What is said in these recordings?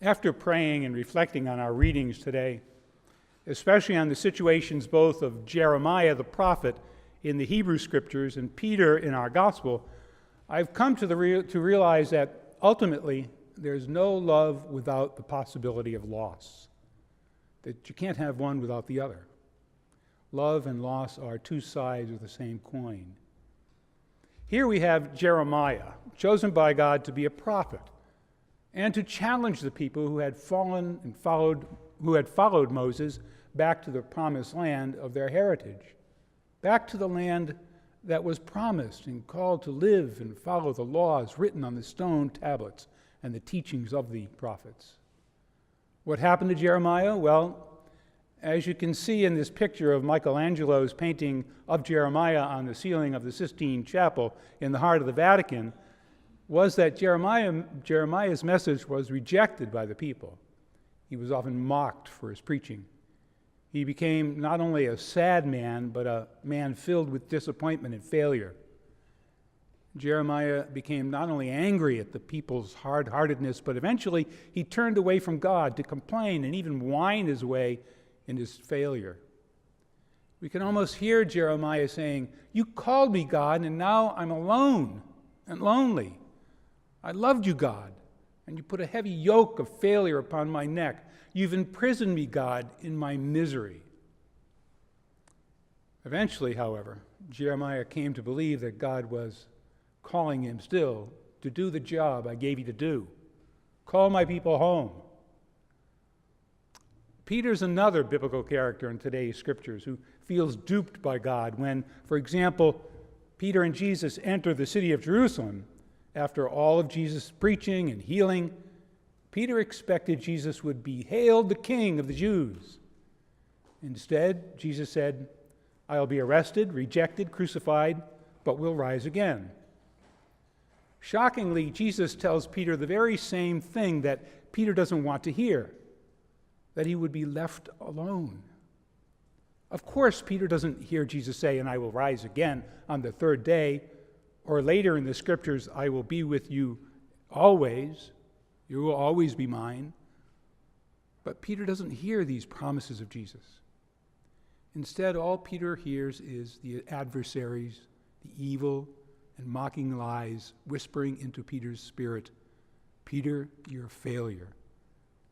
After praying and reflecting on our readings today, especially on the situations both of Jeremiah the prophet in the Hebrew Scriptures and Peter in our Gospel, I've come to realize that ultimately there's no love without the possibility of loss, that you can't have one without the other. Love and loss are two sides of the same coin. Here we have Jeremiah, chosen by God to be a prophet and to challenge the people who had followed Moses back to the promised land of their heritage, back to the land that was promised and called to live and follow the laws written on the stone tablets and the teachings of the prophets. What happened to Jeremiah? Well, as you can see in this picture of Michelangelo's painting of Jeremiah on the ceiling of the Sistine Chapel in the heart of the Vatican, was that Jeremiah's message was rejected by the people. He was often mocked for his preaching. He became not only a sad man, but a man filled with disappointment and failure. Jeremiah became not only angry at the people's hard-heartedness, but eventually he turned away from God to complain and even whine his way in his failure. We can almost hear Jeremiah saying, "You called me, God, and now I'm alone and lonely. I loved you, God, and you put a heavy yoke of failure upon my neck. You've imprisoned me, God, in my misery." Eventually, however, Jeremiah came to believe that God was calling him still to do the job I gave you to do. Call my people home. Peter's another biblical character in today's scriptures who feels duped by God when, for example, Peter and Jesus enter the city of Jerusalem. After all of Jesus' preaching and healing, Peter expected Jesus would be hailed the King of the Jews. Instead, Jesus said, "I'll be arrested, rejected, crucified, but will rise again." Shockingly, Jesus tells Peter the very same thing that Peter doesn't want to hear, that he would be left alone. Of course, Peter doesn't hear Jesus say, "And I will rise again on the third day," or later in the scriptures, "I will be with you always. You will always be mine." But Peter doesn't hear these promises of Jesus. Instead, all Peter hears is the adversaries, the evil and mocking lies whispering into Peter's spirit, "Peter, you're a failure.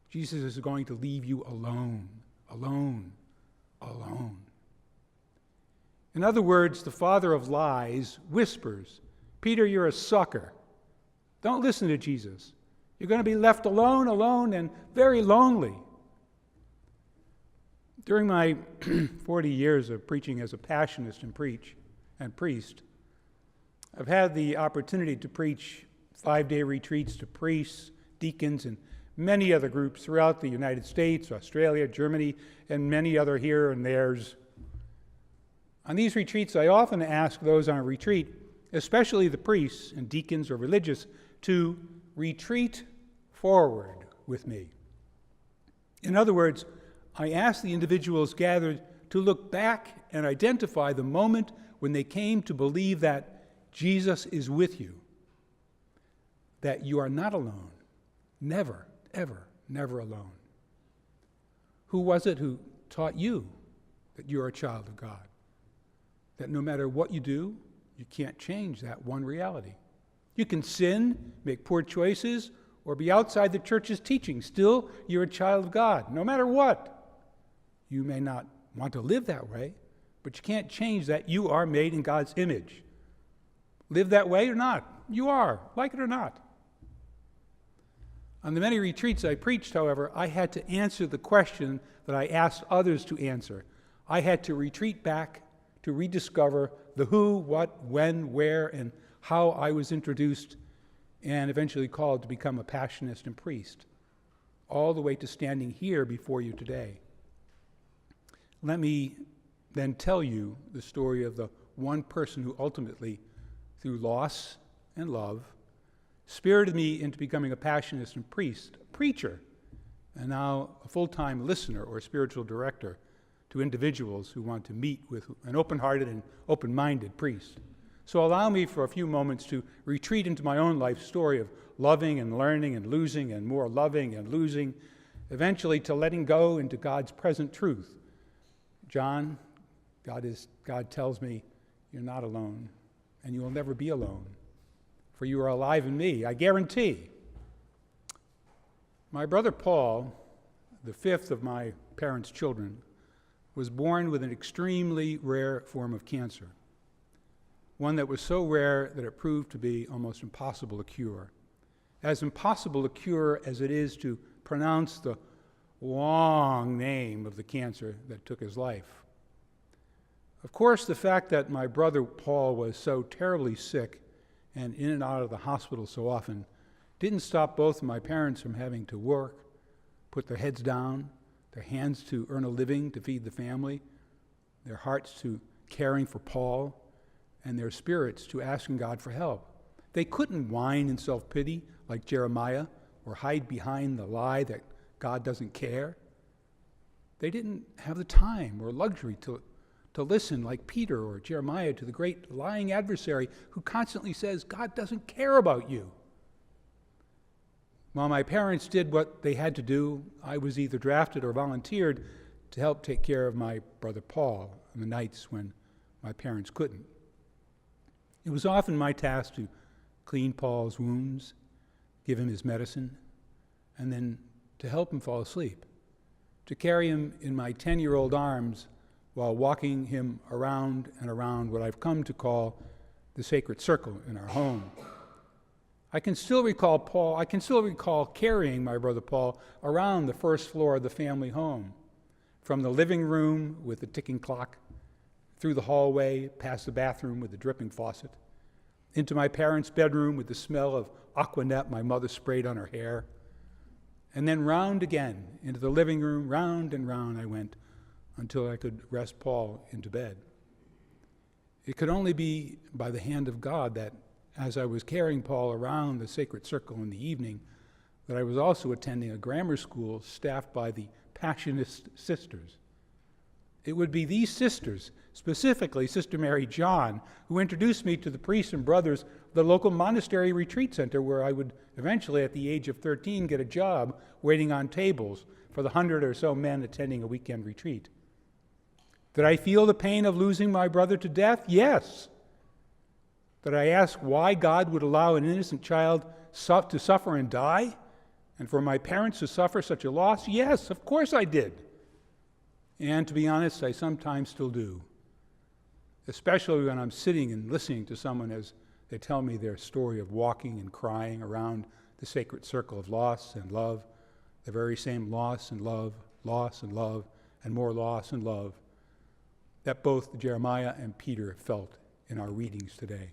Jesus is going to leave you alone, alone, alone." In other words, the father of lies whispers, "Peter, you're a sucker. Don't listen to Jesus. You're going to be left alone, alone, and very lonely." During my 40 years of preaching as a Passionist and priest, I've had the opportunity to preach 5-day retreats to priests, deacons, and many other groups throughout the United States, Australia, Germany, and many other here and there's. On these retreats, I often ask those on a retreat, especially the priests and deacons or religious, to retreat forward with me. In other words, I ask the individuals gathered to look back and identify the moment when they came to believe that Jesus is with you, that you are not alone, never, ever, never alone. Who was it who taught you that you're a child of God? That no matter what you do, you can't change that one reality. You can sin, make poor choices, or be outside the church's teaching. Still, you're a child of God, no matter what. You may not want to live that way, but you can't change that you are made in God's image. Live that way or not, you are, like it or not. On the many retreats I preached, however, I had to answer the question that I asked others to answer. I had to retreat back to rediscover the who, what, when, where, and how I was introduced and eventually called to become a Passionist and priest, all the way to standing here before you today. Let me then tell you the story of the one person who ultimately, through loss and love, spirited me into becoming a Passionist and priest, a preacher, and now a full-time listener or spiritual director to individuals who want to meet with an open-hearted and open-minded priest. So allow me for a few moments to retreat into my own life story of loving and learning and losing and more loving and losing, eventually to letting go into God's present truth. John, God tells me, you're not alone, and you will never be alone, for you are alive in me, I guarantee. My brother Paul, the fifth of my parents' children, was born with an extremely rare form of cancer, one that was so rare that it proved to be almost impossible to cure. As impossible to cure as it is to pronounce the long name of the cancer that took his life. Of course, the fact that my brother Paul was so terribly sick and in and out of the hospital so often didn't stop both of my parents from having to work, put their heads down, their hands to earn a living to feed the family, their hearts to caring for Paul, and their spirits to asking God for help. They couldn't whine in self-pity like Jeremiah or hide behind the lie that God doesn't care. They didn't have the time or luxury to listen like Peter or Jeremiah to the great lying adversary who constantly says, God doesn't care about you. While my parents did what they had to do, I was either drafted or volunteered to help take care of my brother Paul on the nights when my parents couldn't. It was often my task to clean Paul's wounds, give him his medicine, and then to help him fall asleep, to carry him in my 10-year-old arms while walking him around and around what I've come to call the sacred circle in our home. I can still recall carrying my brother Paul around the first floor of the family home, from the living room with the ticking clock, through the hallway, past the bathroom with the dripping faucet, into my parents' bedroom with the smell of Aquanet my mother sprayed on her hair, and then round again into the living room, round and round I went until I could rest Paul into bed. It could only be by the hand of God that as I was carrying Paul around the sacred circle in the evening, that I was also attending a grammar school staffed by the Passionist sisters. It would be these sisters, specifically Sister Mary John, who introduced me to the priests and brothers of the local Monastery retreat center, where I would eventually, at the age of 13, get a job waiting on tables for the 100 or so men attending a weekend retreat. Did I feel the pain of losing my brother to death? Yes. Did I ask why God would allow an innocent child to suffer and die, and for my parents to suffer such a loss? Yes, of course I did. And to be honest, I sometimes still do, especially when I'm sitting and listening to someone as they tell me their story of walking and crying around the sacred circle of loss and love, the very same loss and love, and more loss and love that both Jeremiah and Peter felt in our readings today.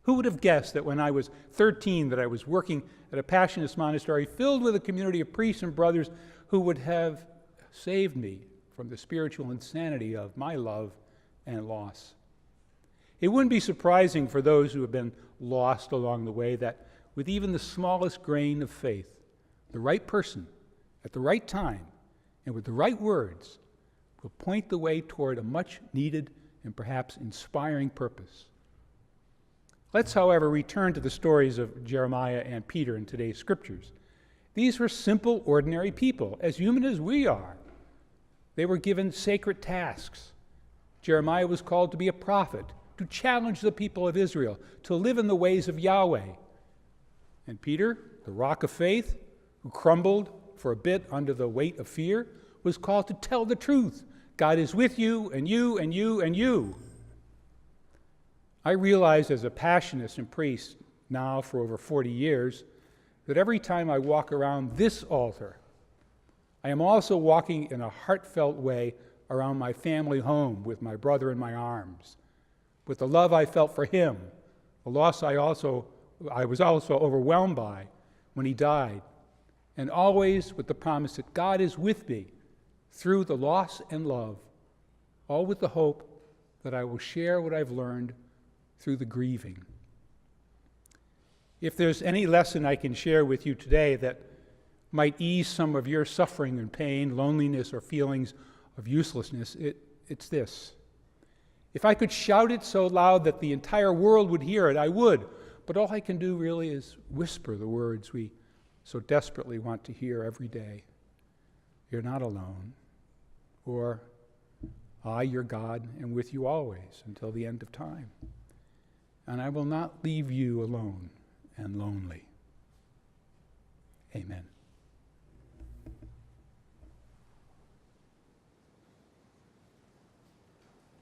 Who would have guessed that when I was 13 that I was working at a Passionist monastery filled with a community of priests and brothers who would have saved me from the spiritual insanity of my love and loss? It wouldn't be surprising for those who have been lost along the way that with even the smallest grain of faith, the right person at the right time and with the right words will point the way toward a much needed and perhaps inspiring purpose. Let's, however, return to the stories of Jeremiah and Peter in today's scriptures. These were simple, ordinary people, as human as we are. They were given sacred tasks. Jeremiah was called to be a prophet, to challenge the people of Israel, to live in the ways of Yahweh. And Peter, the rock of faith, who crumbled for a bit under the weight of fear, was called to tell the truth. God is with you, and you, and you, and you. I realize as a Passionist and priest now for over 40 years that every time I walk around this altar, I am also walking in a heartfelt way around my family home with my brother in my arms, with the love I felt for him, the loss I was also overwhelmed by when he died, and always with the promise that God is with me through the loss and love, all with the hope that I will share what I've learned through the grieving. If there's any lesson I can share with you today that might ease some of your suffering and pain, loneliness, or feelings of uselessness, it's this. If I could shout it so loud that the entire world would hear it, I would. But all I can do really is whisper the words we so desperately want to hear every day. You're not alone. Or, I, your God, am with you always until the end of time. And I will not leave you alone and lonely. Amen.